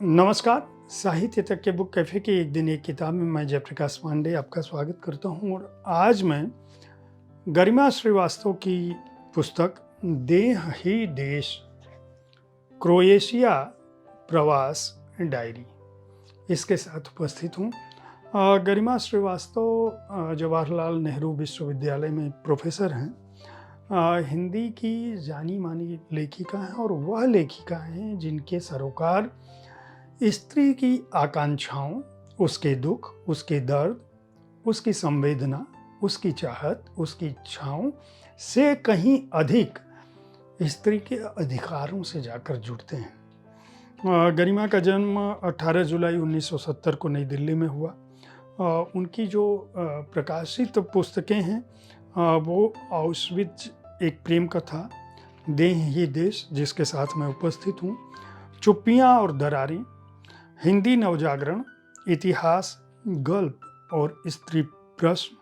नमस्कार। साहित्य तक के बुक कैफ़े की एक दिन एक किताब में मैं जयप्रकाश पांडे आपका स्वागत करता हूँ और आज मैं गरिमा श्रीवास्तव की पुस्तक देह ही देश क्रोएशिया प्रवास डायरी इसके साथ उपस्थित हूँ। गरिमा श्रीवास्तव जवाहरलाल नेहरू विश्वविद्यालय में प्रोफेसर हैं। हिंदी की जानी मानी लेखिका हैं और वह लेखिका हैं जिनके सरोकार स्त्री की आकांक्षाओं, उसके दुख, उसके दर्द, उसकी संवेदना, उसकी चाहत, उसकी इच्छाओं से कहीं अधिक स्त्री के अधिकारों से जाकर जुड़ते हैं। गरिमा का जन्म 18 जुलाई 1970 को नई दिल्ली में हुआ। उनकी जो प्रकाशित पुस्तकें हैं वो ऑश्विट्ज़ एक प्रेम कथा, देह ही देश जिसके साथ मैं उपस्थित हूँ, चुप्पियाँ और दरारें, हिंदी नवजागरण, इतिहास, गल्प और स्त्री प्रश्न,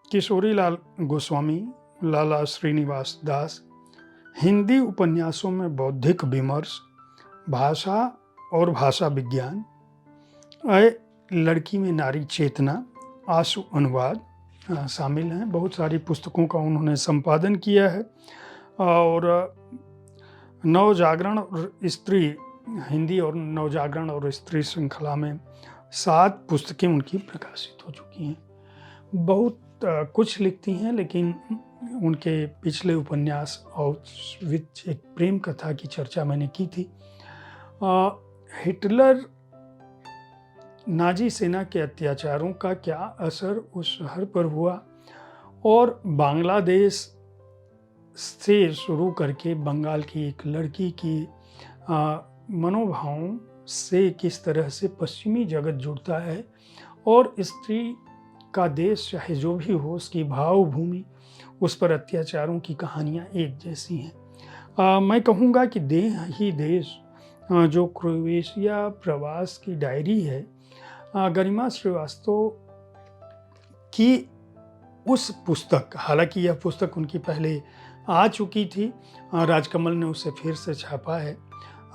किशोरीलाल गोस्वामी, लाला श्रीनिवास दास, हिंदी उपन्यासों में बौद्धिक विमर्श, भाषा और भाषा विज्ञान, लड़की में नारी चेतना, आशु अनुवाद शामिल हैं। बहुत सारी पुस्तकों का उन्होंने संपादन किया है और नवजागरण और स्त्री, हिंदी और नवजागरण और स्त्री श्रृंखला में 7 पुस्तकें उनकी प्रकाशित हो चुकी हैं। बहुत कुछ लिखती हैं, लेकिन उनके पिछले उपन्यास ऑश्विट्ज़ एक प्रेम कथा की चर्चा मैंने की थी। हिटलर नाजी सेना के अत्याचारों का क्या असर उस शहर पर हुआ और बांग्लादेश से शुरू करके बंगाल की एक लड़की की मनोभावों से किस तरह से पश्चिमी जगत जुड़ता है और स्त्री का देश चाहे जो भी हो, उसकी भावभूमि, उस पर अत्याचारों की कहानियाँ एक जैसी हैं। मैं कहूँगा कि देह ही देश जो क्रोएशिया प्रवास की डायरी है, गरिमा श्रीवास्तव की उस पुस्तक, हालांकि यह पुस्तक उनकी पहले आ चुकी थी, राजकमल ने उसे फिर से छापा है,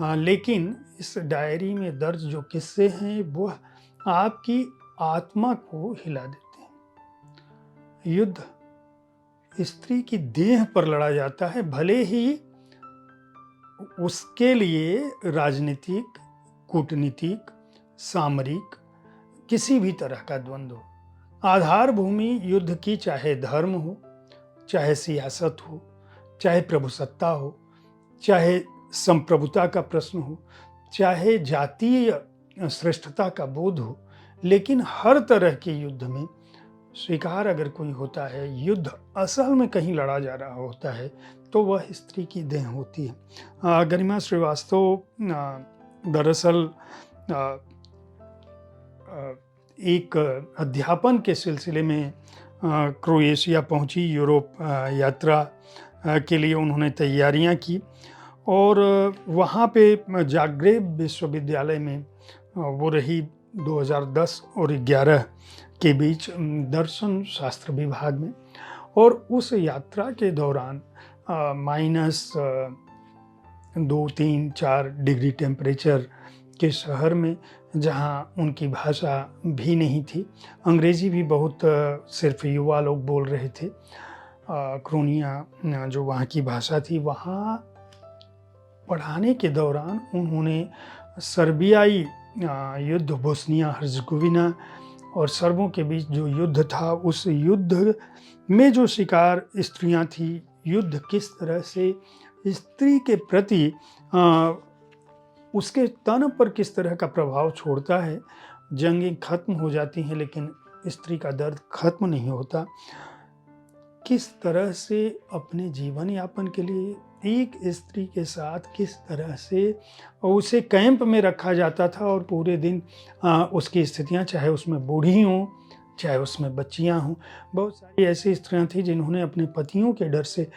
लेकिन इस डायरी में दर्ज जो किस्से हैं वह आपकी आत्मा को हिला देते हैं। युद्ध स्त्री की देह पर लड़ा जाता है, भले ही उसके लिए राजनीतिक, कूटनीतिक, सामरिक किसी भी तरह का द्वंद्व हो। आधार भूमि युद्ध की चाहे धर्म हो, चाहे सियासत हो, चाहे प्रभुसत्ता हो, चाहे संप्रभुता का प्रश्न हो, चाहे जातीय श्रेष्ठता का बोध हो, लेकिन हर तरह के युद्ध में स्वीकार अगर कोई होता है, युद्ध असल में कहीं लड़ा जा रहा होता है, तो वह स्त्री की देह होती है। गरिमा श्रीवास्तव दरअसल एक अध्यापन के सिलसिले में क्रोएशिया पहुंची। यूरोप यात्रा के लिए उन्होंने तैयारियां की और वहाँ पे जाग्रेब विश्वविद्यालय में वो रही 2010 और 11 के बीच दर्शन शास्त्र विभाग में। और उस यात्रा के दौरान -2, 3, 4 डिग्री टेम्परेचर के शहर में, जहाँ उनकी भाषा भी नहीं थी, अंग्रेज़ी भी बहुत सिर्फ युवा लोग बोल रहे थे, क्रोनिया जो वहाँ की भाषा थी, वहाँ पढ़ाने के दौरान उन्होंने सर्बियाई युद्ध, बोस्निया हर्ज़ेगोविना और सर्बों के बीच जो युद्ध था, उस युद्ध में जो शिकार स्त्रियां थी, युद्ध किस तरह से स्त्री के प्रति उसके तन पर किस तरह का प्रभाव छोड़ता है। जंगें खत्म हो जाती हैं लेकिन स्त्री का दर्द खत्म नहीं होता। किस तरह से अपने जीवन यापन के लिए एक स्त्री के साथ किस तरह से उसे कैंप में रखा जाता था और पूरे दिन उसकी स्थितियां, चाहे उसमें बूढ़ी हों, चाहे उसमें बच्चियां हों। बहुत सारी ऐसी स्त्रियां थीं जिन्होंने अपने पतियों के डर से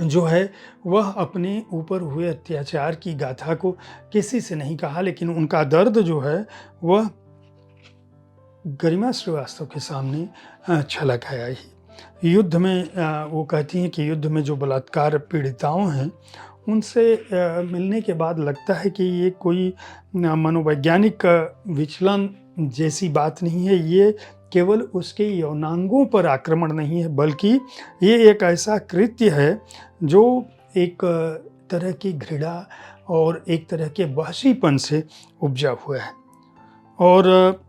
जो है वह अपने ऊपर हुए अत्याचार की गाथा को किसी से नहीं कहा, लेकिन उनका दर्द जो है वह गरिमा श्रीवास्तव के सामने छलक आया ही। युद्ध में वो कहती हैं कि युद्ध में जो बलात्कार पीड़िताओं हैं उनसे मिलने के बाद लगता है कि ये कोई मनोवैज्ञानिक विचलन जैसी बात नहीं है। ये केवल उसके यौनांगों पर आक्रमण नहीं है, बल्कि ये एक ऐसा कृत्य है जो एक तरह की घृणा और एक तरह के वहशीपन से उपजा हुआ है। और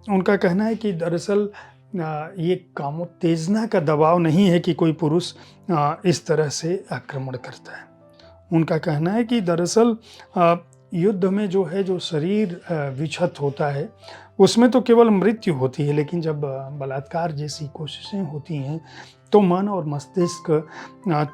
उनका कहना है कि दरअसल ये कामोत्तेजना का दबाव नहीं है कि कोई पुरुष इस तरह से आक्रमण करता है। उनका कहना है कि दरअसल युद्ध में जो है, जो शरीर विक्षत होता है, उसमें तो केवल मृत्यु होती है, लेकिन जब बलात्कार जैसी कोशिशें होती हैं तो मन और मस्तिष्क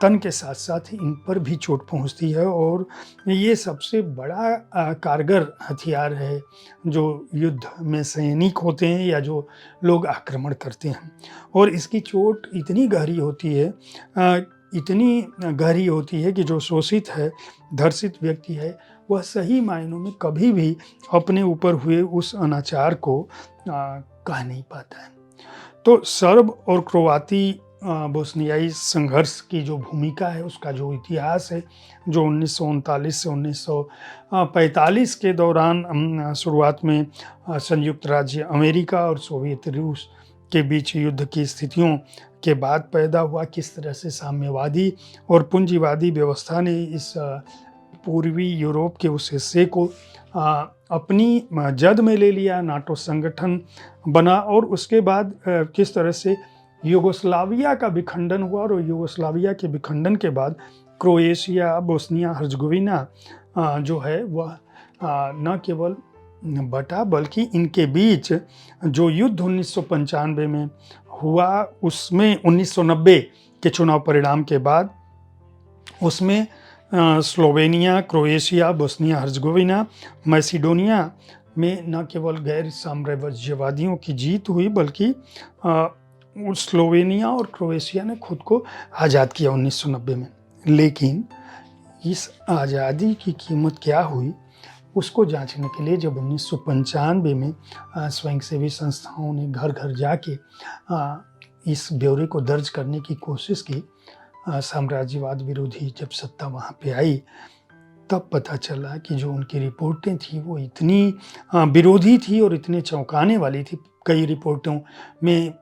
तन के साथ साथ इन पर भी चोट पहुंचती है। और ये सबसे बड़ा कारगर हथियार है जो युद्ध में सैनिक होते हैं या जो लोग आक्रमण करते हैं। और इसकी चोट इतनी गहरी होती है, इतनी गहरी होती है कि जो शोषित है, धर्षित व्यक्ति है, वह सही मायनों में कभी भी अपने ऊपर हुए उस अनाचार को कह नहीं पाता है। तो सर्ब और क्रोआती बोस्नियाई संघर्ष की जो भूमिका है, उसका जो इतिहास है, जो 1939 से 1945 के दौरान शुरुआत में संयुक्त राज्य अमेरिका और सोवियत रूस के बीच युद्ध की स्थितियों के बाद पैदा हुआ, किस तरह से साम्यवादी और पूंजीवादी व्यवस्था ने इस पूर्वी यूरोप के उस हिस्से को अपनी जद में ले लिया, नाटो संगठन बना। और उसके बाद किस तरह से यूगोस्लाविया का विखंडन हुआ, और यूगोस्लाविया के विखंडन के बाद क्रोएशिया, बोस्निया हर्जगोविना जो है वह न केवल बटा, बल्कि इनके बीच जो युद्ध 1995 में हुआ, उसमें 1990 के चुनाव परिणाम के बाद उसमें स्लोवेनिया, क्रोएशिया, बोस्निया हर्जगोविना, मैसिडोनिया में न केवल गैर साम्राज्यवादियों की जीत हुई, बल्कि स्लोवेनिया और क्रोएशिया ने खुद को आज़ाद किया 1990 में। लेकिन इस आज़ादी की कीमत क्या हुई, उसको जांचने के लिए जब 1995 में स्वयंसेवी संस्थाओं ने घर घर जाके इस ब्यौरे को दर्ज करने की कोशिश की, साम्राज्यवाद विरोधी जब सत्ता वहाँ पे आई, तब पता चला कि जो उनकी रिपोर्टें थी वो इतनी विरोधी थी और इतने चौंकाने वाली थी। कई रिपोर्टों में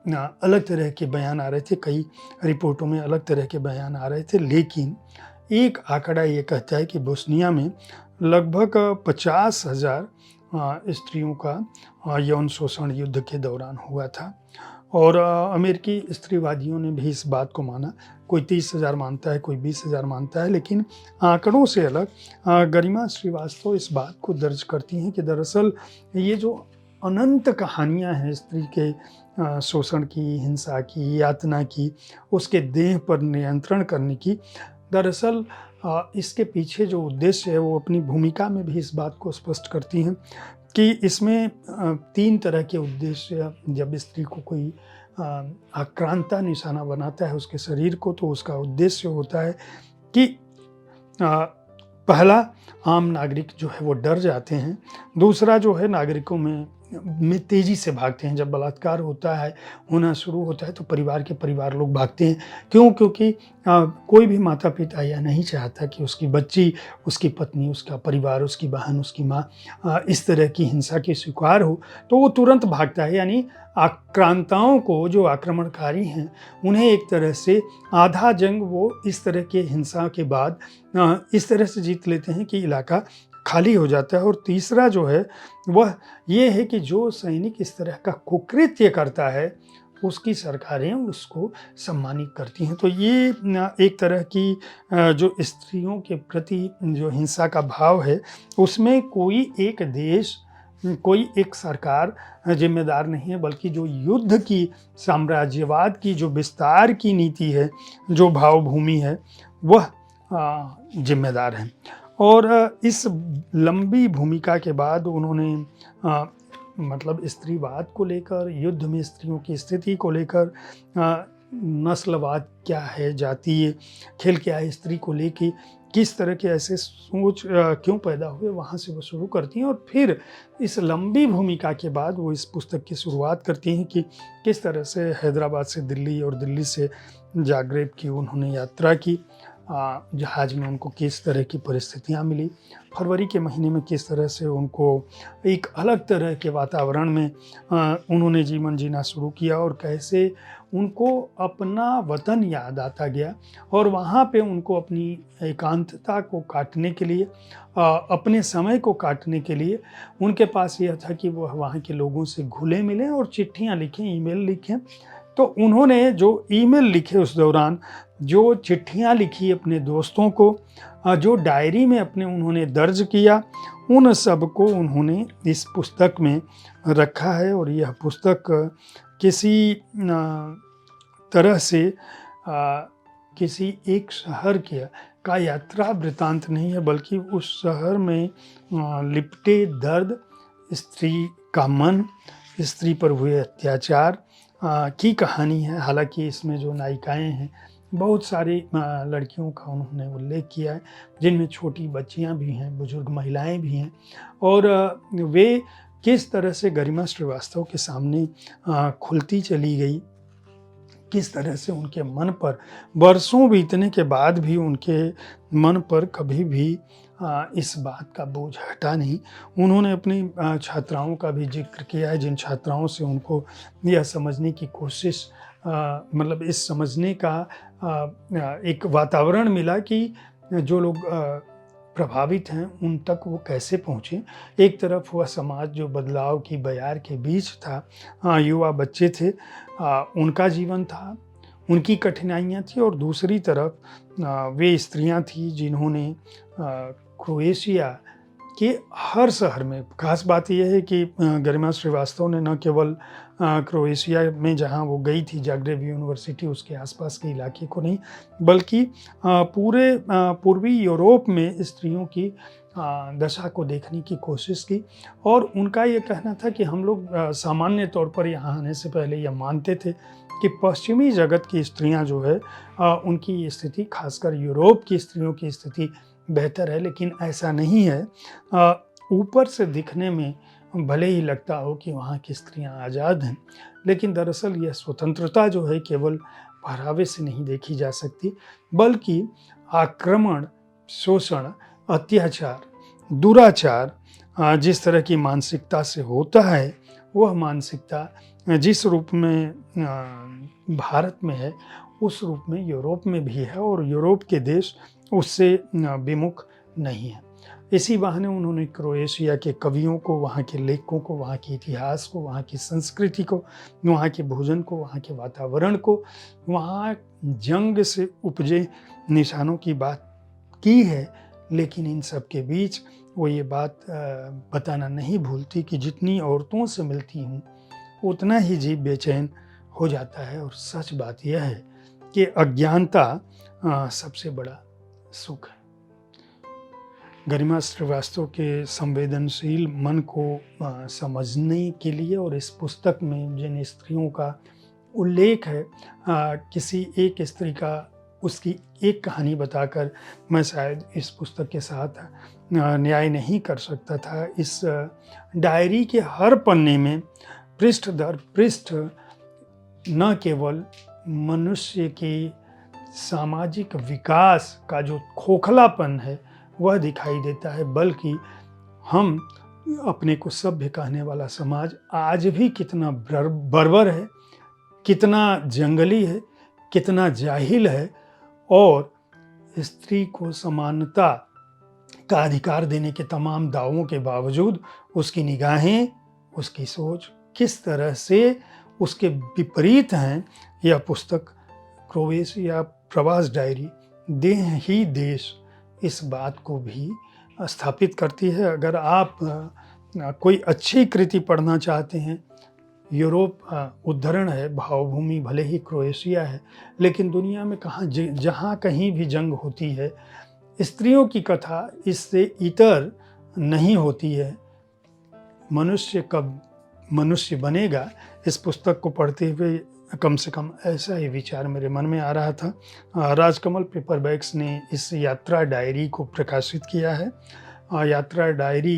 अलग तरह के बयान आ रहे थे, कई रिपोर्टों में अलग तरह के बयान आ रहे थे, लेकिन एक आंकड़ा ये कहता है कि बोस्निया में लगभग 50,000 स्त्रियों का यौन शोषण युद्ध के दौरान हुआ था। और अमेरिकी स्त्रीवादियों ने भी इस बात को माना। कोई 30,000 मानता है, कोई 20,000 मानता है, लेकिन आंकड़ों से अलग गरिमा श्रीवास्तव इस बात को दर्ज करती हैं कि दरअसल ये जो अनंत कहानियां हैं स्त्री के शोषण की, हिंसा की, यातना की, उसके देह पर नियंत्रण करने की, दरअसल इसके पीछे जो उद्देश्य है वो अपनी भूमिका में भी इस बात को स्पष्ट करती हैं कि इसमें 3 तरह के उद्देश्य। जब स्त्री को कोई आक्रांता निशाना बनाता है उसके शरीर को, तो उसका उद्देश्य होता है कि पहला, आम नागरिक जो है वो डर जाते हैं। दूसरा जो है, नागरिकों में तेज़ी से भागते हैं। जब बलात्कार होना शुरू होता है तो परिवार के परिवार लोग भागते हैं। क्यों? क्योंकि कोई भी माता पिता यह नहीं चाहता कि उसकी बच्ची, उसकी पत्नी, उसका परिवार, उसकी बहन, उसकी माँ इस तरह की हिंसा के शिकार हो, तो वो तुरंत भागता है। यानी आक्रांताओं को, जो आक्रमणकारी हैं, उन्हें एक तरह से आधा जंग वो इस तरह के हिंसा के बाद इस तरह से जीत लेते हैं कि इलाका खाली हो जाता है। और तीसरा जो है वह ये है कि जो सैनिक इस तरह का कुकृत्य करता है उसकी सरकारें उसको सम्मानित करती हैं। तो ये एक तरह की जो स्त्रियों के प्रति जो हिंसा का भाव है, उसमें कोई एक देश, कोई एक सरकार जिम्मेदार नहीं है, बल्कि जो युद्ध की, साम्राज्यवाद की जो विस्तार की नीति है, जो भावभूमि है, वह जिम्मेदार है। और इस लंबी भूमिका के बाद उन्होंने मतलब स्त्रीवाद को लेकर, युद्ध में स्त्रियों की स्थिति को लेकर, नस्लवाद क्या है, जातीय खेल क्या है, स्त्री को लेके किस तरह के ऐसे सोच क्यों पैदा हुए, वहाँ से वो शुरू करती हैं। और फिर इस लंबी भूमिका के बाद वो इस पुस्तक की शुरुआत करती हैं कि किस तरह से हैदराबाद से दिल्ली और दिल्ली से जागरेब की उन्होंने यात्रा की, जहाज़ में उनको किस तरह की परिस्थितियाँ मिली, फरवरी के महीने में किस तरह से उनको एक अलग तरह के वातावरण में उन्होंने जीवन जीना शुरू किया और कैसे उनको अपना वतन याद आता गया और वहाँ पे उनको अपनी एकांतता को काटने के लिए अपने समय को काटने के लिए उनके पास यह था कि वह वहाँ के लोगों से घुले मिलें और चिट्ठियाँ लिखें, ईमेल लिखें। तो उन्होंने जो ईमेल लिखे उस दौरान, जो चिट्ठियाँ लिखी अपने दोस्तों को, जो डायरी में अपने उन्होंने दर्ज किया, उन सब को उन्होंने इस पुस्तक में रखा है। और यह पुस्तक किसी तरह से किसी एक शहर का यात्रा वृतांत नहीं है, बल्कि उस शहर में लिपटे दर्द, स्त्री का मन, स्त्री पर हुए अत्याचार की कहानी है। हालांकि इसमें जो नायिकाएं हैं, बहुत सारी लड़कियों का उन्होंने उल्लेख किया है, जिनमें छोटी बच्चियां भी हैं, बुजुर्ग महिलाएं भी हैं, और वे किस तरह से गरिमा श्रीवास्तव के सामने खुलती चली गई, किस तरह से उनके मन पर बरसों बीतने के बाद भी उनके मन पर कभी भी इस बात का बोझ हटा नहीं। उन्होंने अपनी छात्राओं का भी जिक्र किया है, जिन छात्राओं से उनको यह समझने की कोशिश मतलब इस समझने का एक वातावरण मिला कि जो लोग प्रभावित हैं उन तक वो कैसे पहुँचे। एक तरफ वह समाज जो बदलाव की बयार के बीच था, युवा बच्चे थे, उनका जीवन था, उनकी कठिनाइयाँ थी, और दूसरी तरफ वे स्त्रियाँ थीं जिन्होंने क्रोएशिया के हर शहर में, खास बात यह है कि गरिमा श्रीवास्तव ने न केवल क्रोएशिया में जहाँ वो गई थी, जाग्रेब यूनिवर्सिटी, उसके आसपास के इलाके को नहीं, बल्कि पूरे पूर्वी यूरोप में स्त्रियों की दशा को देखने की कोशिश की। और उनका ये कहना था कि हम लोग सामान्य तौर पर यहाँ आने से पहले यह मानते थे कि पश्चिमी जगत की स्त्रियाँ जो है उनकी स्थिति, खासकर यूरोप की स्त्रियों की स्थिति बेहतर है, लेकिन ऐसा नहीं है। ऊपर से दिखने में भले ही लगता हो कि वहाँ की स्त्रियाँ आज़ाद हैं, लेकिन दरअसल यह स्वतंत्रता जो है केवल पहरावे से नहीं देखी जा सकती, बल्कि आक्रमण, शोषण, अत्याचार, दुराचार जिस तरह की मानसिकता से होता है, वह मानसिकता जिस रूप में भारत में है, उस रूप में यूरोप में भी है, और यूरोप के देश उससे विमुख नहीं है। इसी बहाने उन्होंने क्रोएशिया के कवियों को, वहाँ के लेखकों को, वहाँ के इतिहास को, वहाँ की संस्कृति को, वहाँ के भोजन को, वहाँ के वातावरण को, वहाँ जंग से उपजे निशानों की बात की है। लेकिन इन सब के बीच वो ये बात बताना नहीं भूलती कि जितनी औरतों से मिलती हूँ उतना ही जीव बेचैन हो जाता है। और सच बात यह है कि अज्ञानता सबसे बड़ा सुख है। गरिमा श्रीवास्तव के संवेदनशील मन को समझने के लिए, और इस पुस्तक में जिन स्त्रियों का उल्लेख है, किसी एक स्त्री का, उसकी एक कहानी बताकर मैं शायद इस पुस्तक के साथ न्याय नहीं कर सकता था। इस डायरी के हर पन्ने में पृष्ठ दर पृष्ठ न केवल मनुष्य के सामाजिक विकास का जो खोखलापन है वह दिखाई देता है, बल्कि हम अपने को सभ्य कहने वाला समाज आज भी कितना बर्बर है, कितना जंगली है, कितना जाहिल है, और स्त्री को समानता का अधिकार देने के तमाम दावों के बावजूद उसकी निगाहें, उसकी सोच किस तरह से उसके विपरीत हैं। यह पुस्तक क्रोएशिया प्रवास डायरी देह ही देश इस बात को भी स्थापित करती है। अगर आप कोई अच्छी कृति पढ़ना चाहते हैं, यूरोप उद्धरण है, भावभूमि भले ही क्रोएशिया है, लेकिन दुनिया में जहाँ कहीं भी जंग होती है, स्त्रियों की कथा इससे इतर नहीं होती है। मनुष्य कब मनुष्य बनेगा, इस पुस्तक को पढ़ते हुए कम से कम ऐसा ही विचार मेरे मन में आ रहा था। राजकमल पेपरबैक्स ने इस यात्रा डायरी को प्रकाशित किया है। यात्रा डायरी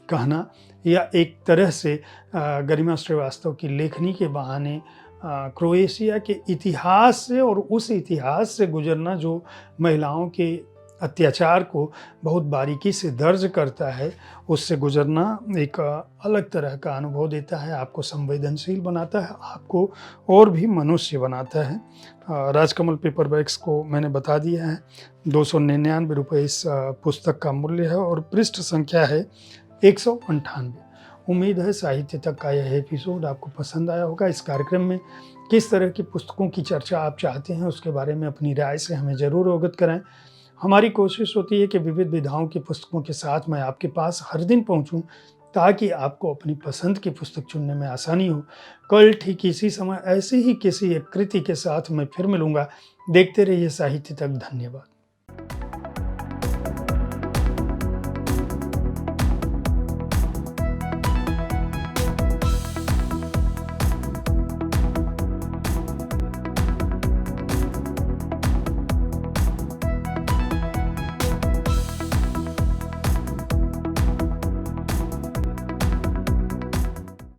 कहना या एक तरह से गरिमा श्रीवास्तव की लेखनी के बहाने क्रोएशिया के इतिहास से और उस इतिहास से गुजरना जो महिलाओं के अत्याचार को बहुत बारीकी से दर्ज करता है, उससे गुजरना एक अलग तरह का अनुभव देता है, आपको संवेदनशील बनाता है, आपको और भी मनुष्य बनाता है। राजकमल पेपरबैक्स को मैंने बता दिया है, 299 रुपये इस पुस्तक का मूल्य है और पृष्ठ संख्या है 198। उम्मीद है साहित्य तक का यह एपिसोड आपको पसंद आया होगा। इस कार्यक्रम में किस तरह की पुस्तकों की चर्चा आप चाहते हैं, उसके बारे में अपनी राय से हमें ज़रूर अवगत कराएं। हमारी कोशिश होती है कि विविध विधाओं की पुस्तकों के साथ मैं आपके पास हर दिन पहुंचूं, ताकि आपको अपनी पसंद की पुस्तक चुनने में आसानी हो। कल ठीक इसी समय ऐसे ही किसी एक कृति के साथ मैं फिर मिलूंगा। देखते रहिए साहित्य तक। धन्यवाद।